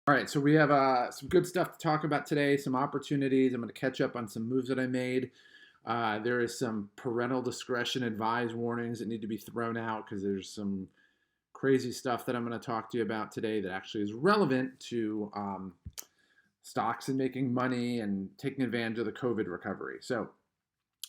All right, so we have some good stuff to talk about today, some opportunities. I'm going to catch up on some moves that I made. There is some parental discretion advised warnings that need to be thrown out because there's some crazy stuff that I'm going to talk to you about today that actually is relevant to stocks and making money and taking advantage of the COVID recovery. So,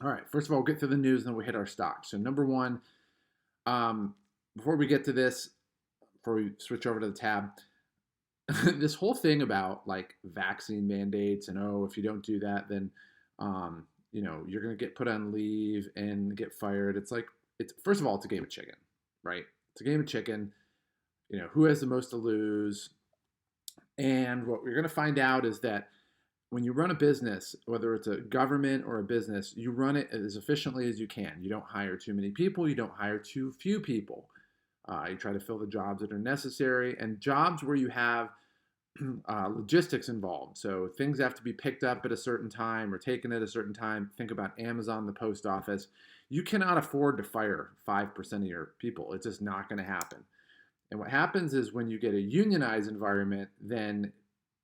all right, first of all, we'll get through the news and then we'll hit our stocks. So, number one, before we get to this, before we switch over to the tab, this whole thing about like vaccine mandates and oh, if you don't do that, then you're gonna get put on leave and get fired. It's like it's first of all, it's a game of chicken, right? It's a game of chicken. Who has the most to lose? And what we're gonna find out is that when you run a business, whether it's a government or a business, you run it as efficiently as you can. You don't hire too many people. You don't hire too few people. You try to fill the jobs that are necessary and jobs where you have logistics involved. So things have to be picked up at a certain time or taken at a certain time. Think about Amazon, the post office. You cannot afford to fire 5% of your people. It's just not going to happen. And what happens is when you get a unionized environment, then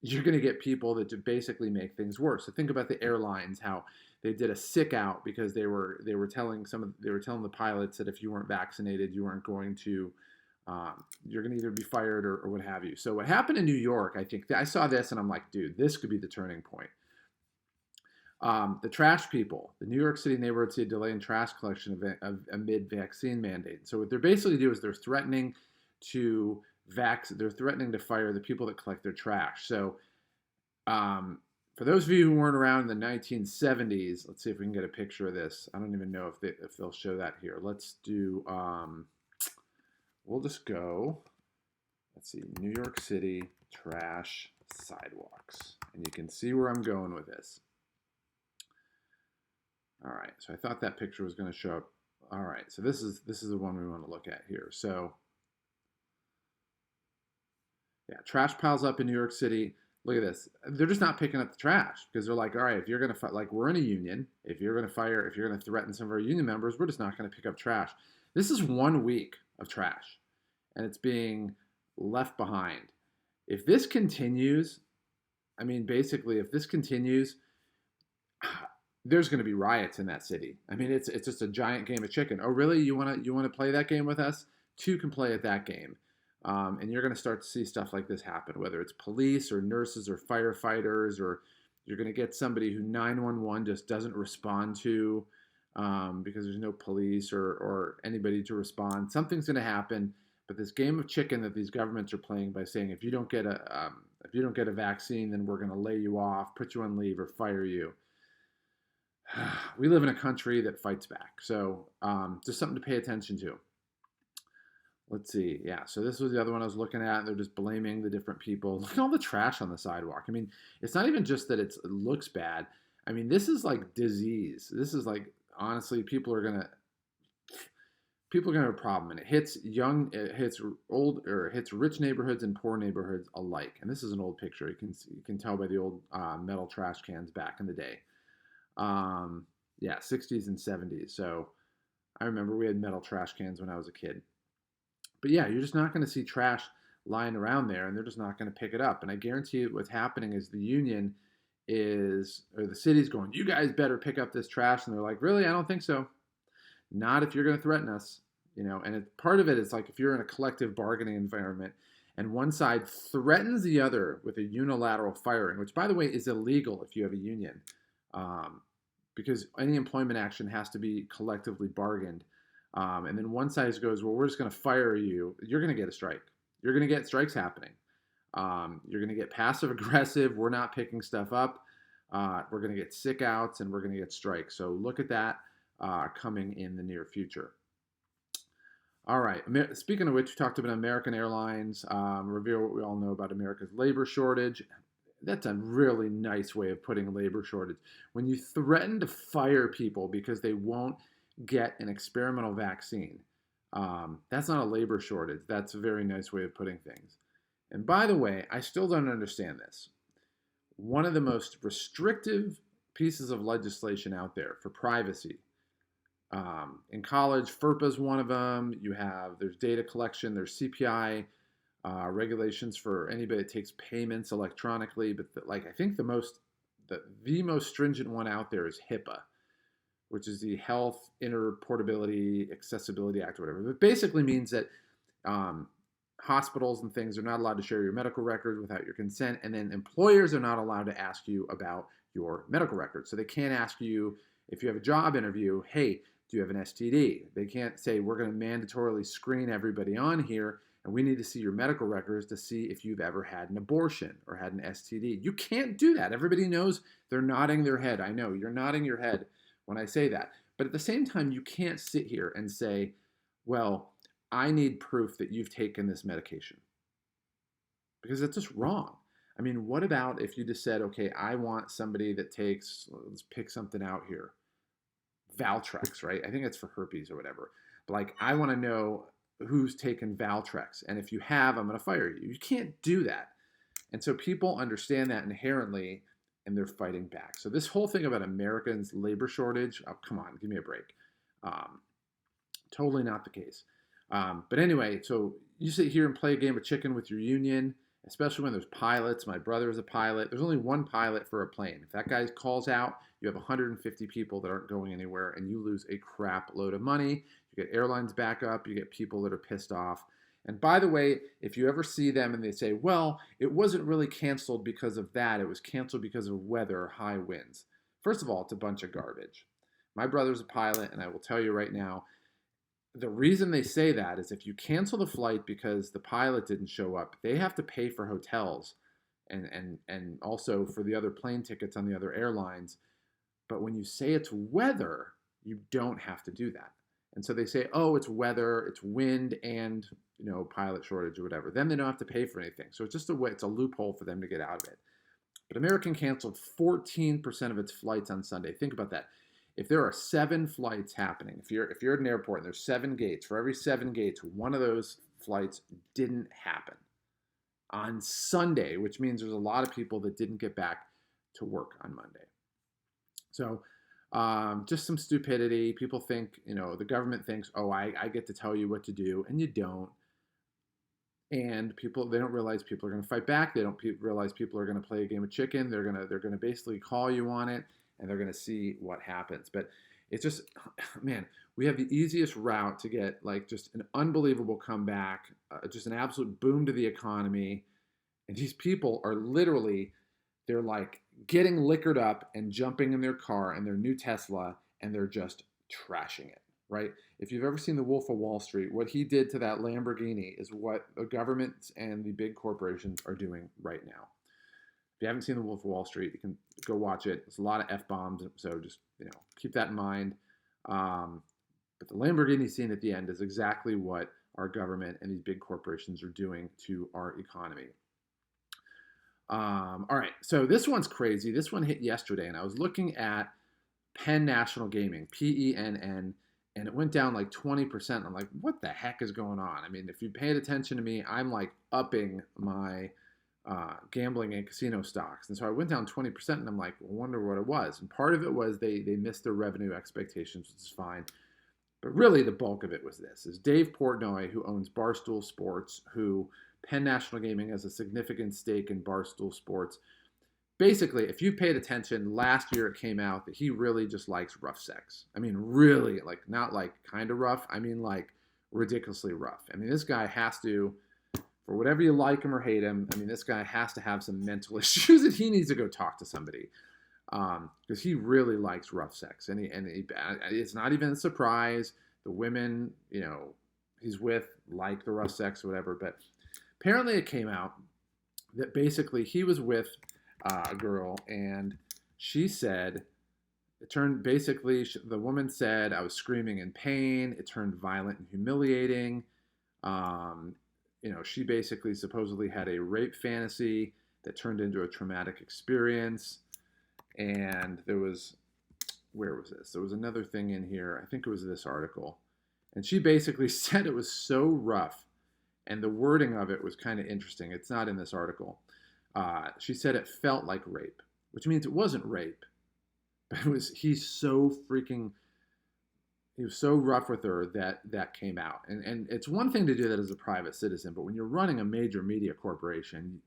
you're going to get people that basically make things worse. So think about the airlines, how they did a sick out because they were telling the pilots that if you weren't vaccinated, you weren't going to you're going to either be fired or what have you. So what happened in New York, I think I saw this and I'm like, dude, this could be the turning point. The trash people, the New York City neighborhood see a delay in trash collection amid vaccine mandate. So what they're basically doing is they're threatening to fire the people that collect their trash. So for those of you who weren't around in the 1970s, let's see if we can get a picture of this. I don't even know if they'll show that here. Let's do, we'll just go, let's see, New York City trash sidewalks. And you can see where I'm going with this. All right, so I thought that picture was going to show up. All right, so this is the one we want to look at here. So yeah, trash piles up in New York City. Look at this. They're just not picking up the trash because they're like, all right, if you're going to like we're in a union, if you're going to threaten some of our union members, we're just not going to pick up trash. This is 1 week of trash, and it's being left behind. If this continues, I mean, basically, if this continues, there's going to be riots in that city. I mean, it's just a giant game of chicken. Oh, really? You want to play that game with us? Two can play at that game. And you're going to start to see stuff like this happen, whether it's police or nurses or firefighters, or you're going to get somebody who 911 just doesn't respond to because there's no police or anybody to respond. Something's going to happen. But this game of chicken that these governments are playing by saying if you don't get a vaccine, then we're going to lay you off, put you on leave, or fire you. We live in a country that fights back. So just something to pay attention to. Let's see. Yeah, so this was the other one I was looking at. They're just blaming the different people. Look at all the trash on the sidewalk. I mean, it's not even just that it looks bad. I mean, this is like disease. This is like, honestly, people are gonna have a problem, and it hits old, or it hits rich neighborhoods and poor neighborhoods alike. And this is an old picture. You can tell by the old metal trash cans back in the day. Yeah, 60s and 70s. So I remember we had metal trash cans when I was a kid. But yeah, you're just not going to see trash lying around there, and they're just not going to pick it up. And I guarantee you what's happening is the union or the city's going, you guys better pick up this trash. And they're like, really? I don't think so. Not if you're going to threaten us. And part of it is like if you're in a collective bargaining environment and one side threatens the other with a unilateral firing, which, by the way, is illegal if you have a union, because any employment action has to be collectively bargained. And then one side goes, well, we're just going to fire you. You're going to get a strike. You're going to get strikes happening. You're going to get passive aggressive. We're not picking stuff up. We're going to get sick outs and we're going to get strikes. So look at that coming in the near future. All right. Speaking of which, we talked about American Airlines, reveal what we all know about America's labor shortage. That's a really nice way of putting labor shortage. When you threaten to fire people because they won't get an experimental vaccine, that's not a labor shortage. That's a very nice way of putting things. And by the way, I still don't understand this. One of the most restrictive pieces of legislation out there for privacy, in college, FERPA is one of them. There's data collection, there's CPI regulations for anybody that takes payments electronically. But like I think the most stringent one out there is HIPAA, which is the Health Interportability Accessibility Act or whatever. It basically means that um, hospitals and things are not allowed to share your medical records without your consent, and then employers are not allowed to ask you about your medical records. So they can't ask you if you have a job interview, hey, do you have an STD? They can't say we're going to mandatorily screen everybody on here and we need to see your medical records to see if you've ever had an abortion or had an STD. You can't do that. Everybody knows. They're nodding their head. I know you're nodding your head when I say that. But at the same time, you can't sit here and say, well, I need proof that you've taken this medication, because it's just wrong. I mean, what about if you just said, okay, I want somebody that takes, let's pick something out here, Valtrex, right? I think it's for herpes or whatever. But like, I want to know who's taken Valtrex. And if you have, I'm going to fire you. You can't do that. And so people understand that inherently and they're fighting back. So this whole thing about Americans' labor shortage, oh, come on, give me a break. Totally not the case. But anyway, so you sit here and play a game of chicken with your union, especially when there's pilots. My brother is a pilot. There's only one pilot for a plane. If that guy calls out, you have 150 people that aren't going anywhere, and you lose a crap load of money. You get airlines back up. You get people that are pissed off. And by the way, if you ever see them and they say, well, it wasn't really canceled because of that. It was canceled because of weather or high winds. First of all, it's a bunch of garbage. My brother's a pilot, and I will tell you right now, the reason they say that is if you cancel the flight because the pilot didn't show up, they have to pay for hotels and also for the other plane tickets on the other airlines. But when you say it's weather, you don't have to do that. And so they say, oh, it's weather, it's wind, and pilot shortage or whatever. Then they don't have to pay for anything. So it's just a way, it's a loophole for them to get out of it. But American canceled 14% of its flights on Sunday. Think about that. If there are 7 flights happening, if you're at an airport and there's 7 gates, for every 7 gates, one of those flights didn't happen on Sunday, which means there's a lot of people that didn't get back to work on Monday. So just some stupidity. People think, the government thinks, oh, I get to tell you what to do, and you don't. And they don't realize people are going to fight back. They don't realize people are going to play a game of chicken. They're going to basically call you on it, and they're going to see what happens. But it's just, man, we have the easiest route to get like just an unbelievable comeback, just an absolute boom to the economy. And these people are literally, they're like getting liquored up and jumping in their car and their new Tesla, and they're just trashing it, right? If you've ever seen The Wolf of Wall Street, what he did to that Lamborghini is what the governments and the big corporations are doing right now. If you haven't seen The Wolf of Wall Street, you can go watch it. There's a lot of F-bombs, so just keep that in mind. But the Lamborghini scene at the end is exactly what our government and these big corporations are doing to our economy. All right, so this one's crazy. This one hit yesterday, and I was looking at Penn National Gaming, PENN, and it went down like 20%. I'm like, what the heck is going on? I mean, if you paid attention to me, I'm like upping my gambling and casino stocks. And so I went down 20%, and I'm like, I wonder what it was. And part of it was they missed their revenue expectations, which is fine. But really the bulk of it was this, is Dave Portnoy, who owns Barstool Sports, who Penn National Gaming has a significant stake in Barstool Sports. Basically, if you paid attention, last year it came out that he really just likes rough sex. I mean, really, like not like kind of rough. I mean, like ridiculously rough. I mean, this guy has to, for whatever you like him or hate him, I mean, this guy has to have some mental issues that he needs to go talk to somebody, because he really likes rough sex. And it's not even a surprise. The women, he's with like the rough sex or whatever. But apparently it came out that basically he was with a girl, and she said, the woman said, I was screaming in pain. It turned violent and humiliating. She basically supposedly had a rape fantasy that turned into a traumatic experience. And where was this? There was another thing in here. I think it was this article. And she basically said it was so rough. And the wording of it was kind of interesting. It's not in this article. She said it felt like rape, which means it wasn't rape. But he's so freaking he was so rough with her that that came out. And it's one thing to do that as a private citizen, but when you're running a major media corporation,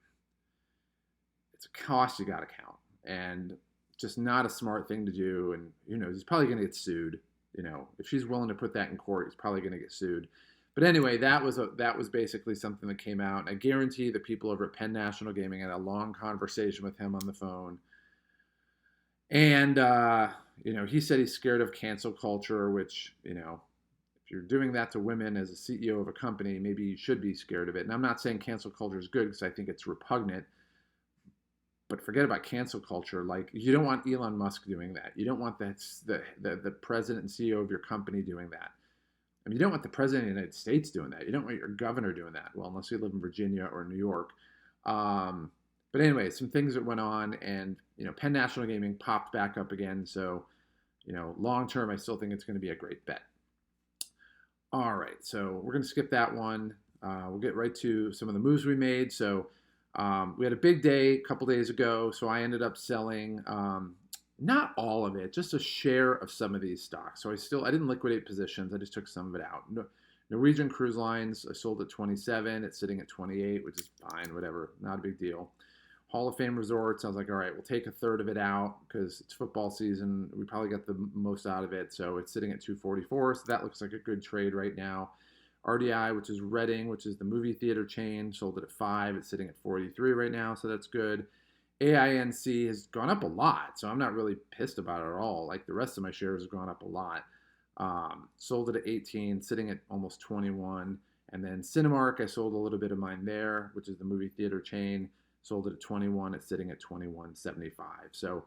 it's a cost you got to count, and just not a smart thing to do. And he's probably going to get sued. If she's willing to put that in court, he's probably going to get sued. But anyway, that was basically something that came out. And I guarantee the people over at Penn National Gaming had a long conversation with him on the phone. And he said he's scared of cancel culture, which if you're doing that to women as a CEO of a company, maybe you should be scared of it. And I'm not saying cancel culture is good because I think it's repugnant. But forget about cancel culture. Like, you don't want Elon Musk doing that. You don't want the president and CEO of your company doing that. I mean, you don't want the president of the United States doing that. You don't want your governor doing that. Well, unless you live in Virginia or New York. But anyway, some things that went on, and Penn National Gaming popped back up again. So, long term, I still think it's going to be a great bet. All right, so we're going to skip that one. We'll get right to some of the moves we made. So we had a big day a couple days ago, so I ended up selling not all of it, just a share of some of these stocks. So I didn't liquidate positions. I just took some of it out. Norwegian Cruise Lines, I sold at 27. It's sitting at 28, which is fine, whatever, not a big deal. Hall of Fame Resorts, I was like, all right, we'll take a third of it out because it's football season. We probably got the most out of it. So it's sitting at 244. So that looks like a good trade right now. RDI, which is Reading, which is the movie theater chain, sold it at 5. It's sitting at 43 right now, so that's good. AINC has gone up a lot, so I'm not really pissed about it at all. Like, the rest of my shares have gone up a lot. Sold it at 18, sitting at almost 21. And then Cinemark, I sold a little bit of mine there, which is the movie theater chain. Sold it at 21. It's sitting at 21.75. So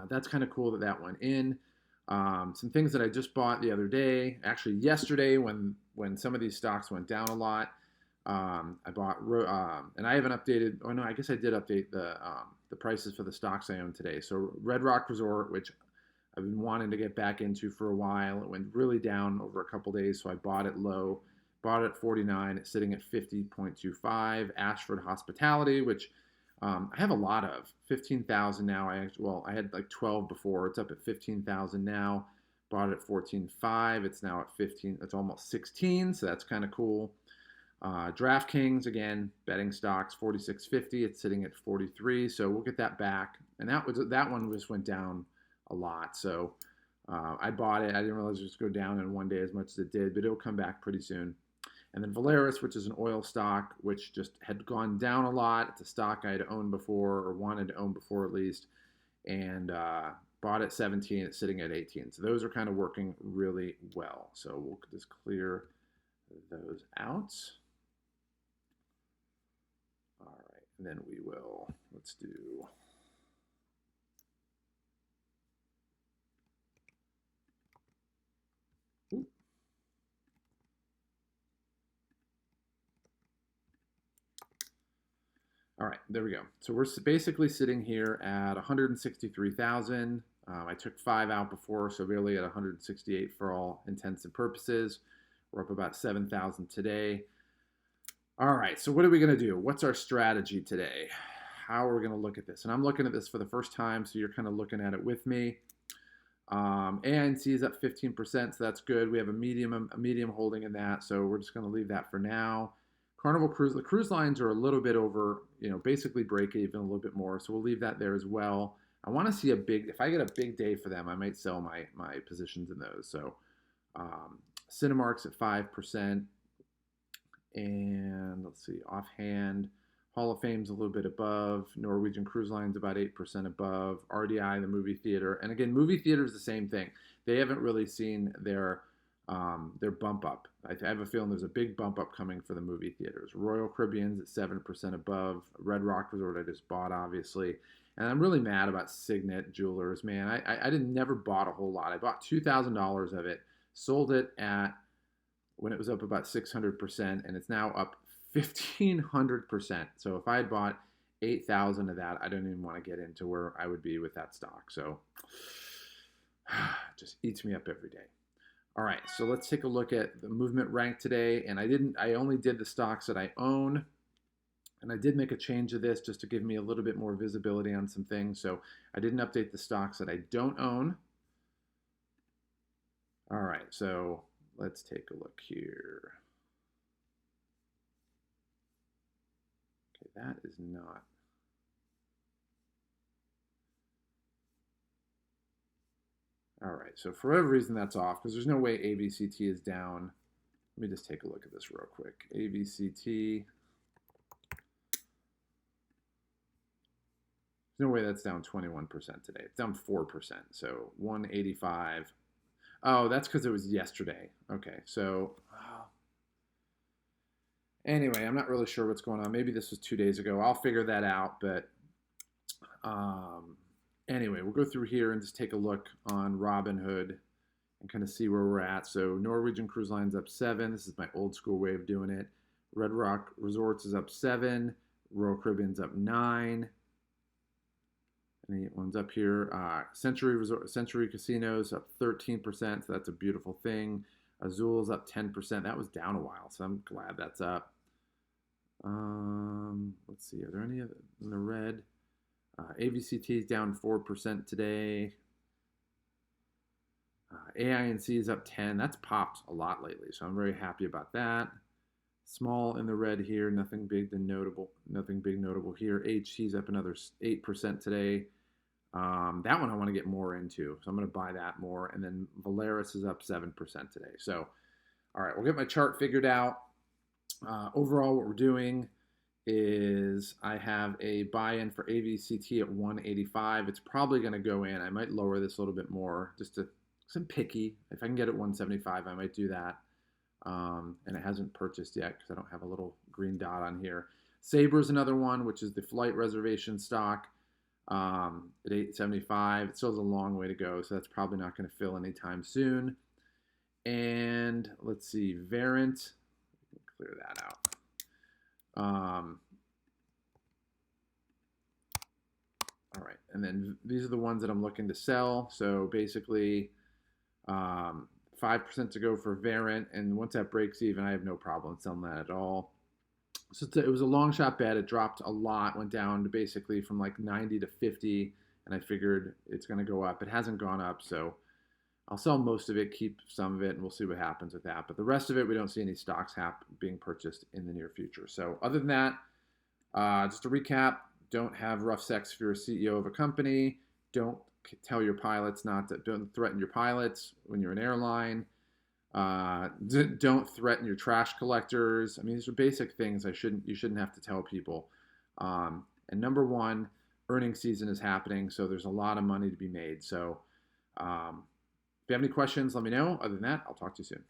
that's kind of cool that that went in. Some things that I just bought the other day, actually yesterday when some of these stocks went down a lot. I bought, and I haven't updated. Oh no, I guess I did update the prices for the stocks I own today. So Red Rock Resort, which I've been wanting to get back into for a while, it went really down over a couple days, so I bought it low. Bought it at 49. It's sitting at 50.25. Ashford Hospitality, which I have a lot of, 15,000 now. I had like 12 before. It's up at 15,000 now. Bought it at 14.5. It's now at 15. It's almost 16, so that's kind of cool. DraftKings, again, betting stocks, 46.50. It's sitting at 43, so we'll get that back. And that one just went down a lot. So I bought it. I didn't realize it was going to go down in one day as much as it did, but it'll come back pretty soon. And then Valaris, which is an oil stock, which just had gone down a lot. It's a stock I had owned before, or wanted to own before at least, and bought at 17. It's sitting at 18. So those are kind of working really well. So we'll just clear those out. All right, and then let's do... All right, there we go. So we're basically sitting here at 163,000. I took 5 out before, so really at 168 for all intents and purposes. We're up about 7,000 today. All right, so what are we going to do? What's our strategy today? How are we going to look at this? And I'm looking at this for the first time, so you're kind of looking at it with me. ANC is up 15%, so that's good. We have a medium holding in that, so we're just going to leave that for now. Carnival Cruise, the cruise lines are a little bit over, basically break even a little bit more. So we'll leave that there as well. I want to see if I get a big day for them, I might sell my positions in those. So Cinemark's at 5%. And let's see, offhand, Hall of Fame's a little bit above. Norwegian Cruise Line's about 8% above. RDI, the movie theater. And again, movie theater is the same thing. They haven't really seen their bump up. I have a feeling there's a big bump up coming for the movie theaters. Royal Caribbean's at 7% above. Red Rock Resort I just bought, obviously. And I'm really mad about Signet Jewelers, man. I never bought a whole lot. I bought $2,000 of it, sold it when it was up about 600%, and it's now up 1,500%. So if I had bought 8,000 of that, I don't even want to get into where I would be with that stock. So just eats me up every day. All right, so let's take a look at the movement rank today. And I only did the stocks that I own. And I did make a change of this just to give me a little bit more visibility on some things. So I didn't update the stocks that I don't own. All right, so let's take a look here. Okay, that is not. All right, so for whatever reason that's off because there's no way AVCT is down. Let me just take a look at this real quick. AVCT. There's no way that's down 21% today. It's down 4%. So 185. Oh, that's because it was yesterday. Okay, so anyway, I'm not really sure what's going on. Maybe this was 2 days ago. I'll figure that out. But um, anyway, we'll go through here and just take a look on Robinhood and kind of see where we're at. So Norwegian Cruise Line's up 7. This is my old school way of doing it. Red Rock Resorts is up 7. Royal Caribbean's up 9. Any ones up here? Century Casinos up 13%. So that's a beautiful thing. Azul's up 10%. That was down a while, so I'm glad that's up. Let's see. Are there any other in the red? AVCT is down 4% today. AINC is up 10. That's popped a lot lately, so I'm very happy about that. Small in the red here. Nothing big notable. Nothing big notable here. HT's up another 8% today. That one I want to get more into, so I'm going to buy that more. And then Valeris is up 7% today. So, all right, we'll get my chart figured out. Overall, what we're doing is I have a buy-in for AVCT at 185. It's probably going to go in. I might lower this a little bit more just to, because I'm picky. If I can get it 175, I might do that. And it hasn't purchased yet because I don't have a little green dot on here. Sabre is another one, which is the flight reservation stock at 875. It still has a long way to go, so that's probably not going to fill anytime soon. And let's see, Verint, clear that out. All right, and then these are the ones that I'm looking to sell. So basically, 5% to go for Verint, and once that breaks even, I have no problem selling that at all. So it was a long shot bet. It dropped a lot, went down to basically from like 90 to 50, and I figured it's going to go up. It hasn't gone up, so I'll sell most of it, keep some of it, and we'll see what happens with that. But the rest of it, we don't see any stocks being purchased in the near future. So other than that, just to recap, don't have rough sex if you're a CEO of a company. Don't tell your pilots not to, don't threaten your pilots when you're an airline. Don't threaten your trash collectors. I mean, these are basic things you shouldn't have to tell people. And number one, earnings season is happening, so there's a lot of money to be made. So if you have any questions, let me know. Other than that, I'll talk to you soon.